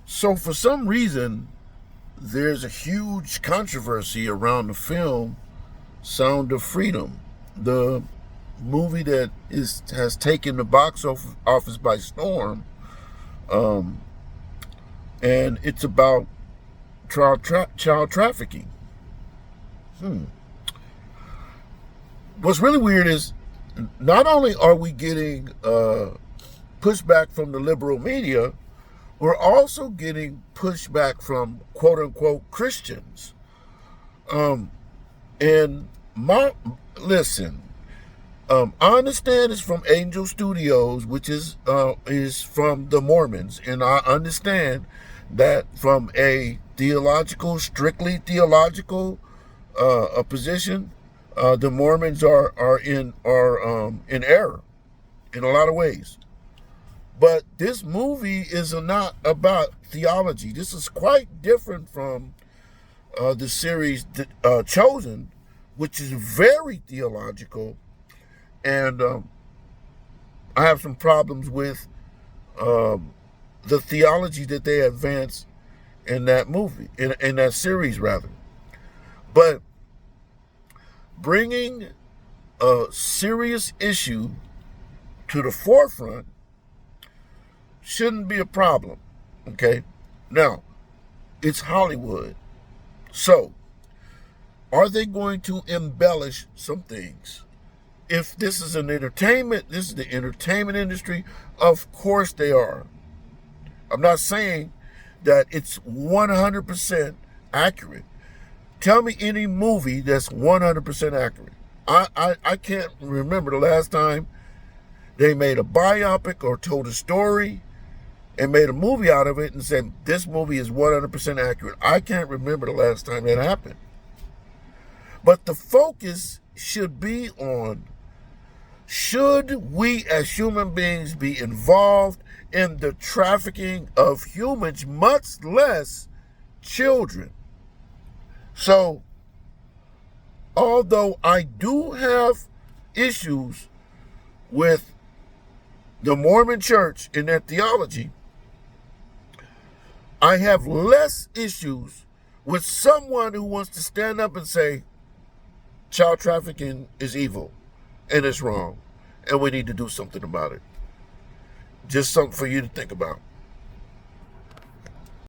So for some reason, there's a huge controversy around the film Sound of Freedom, the movie that has taken the box office by storm, um, and it's about child trafficking. Hmm. What's really weird is not only are we getting pushback from the liberal media, we're also getting pushback from quote unquote Christians. Um, and my listen, I understand it's from Angel Studios, which is from the Mormons, and I understand that from a strictly theological a position, the Mormons are in error in a lot of ways. But this movie is not about theology. This is quite different from the series Chosen, which is very theological, and I have some problems with the theology that they advance in that movie, in that series rather. But bringing a serious issue to the forefront shouldn't be a problem. Okay? Now, it's Hollywood. So, are they going to embellish some things? If this is this is the entertainment industry, of course they are. I'm not saying that it's 100% accurate. Tell me any movie that's 100% accurate. I can't remember the last time they made a biopic or told a story and made a movie out of it and said, this movie is 100% accurate. I can't remember the last time that happened. But the focus should be on, should we as human beings be involved in the trafficking of humans, much less children? So, although I do have issues with the Mormon church in their theology, I have less issues with someone who wants to stand up and say, child trafficking is evil and it's wrong and we need to do something about it. Just something for you to think about.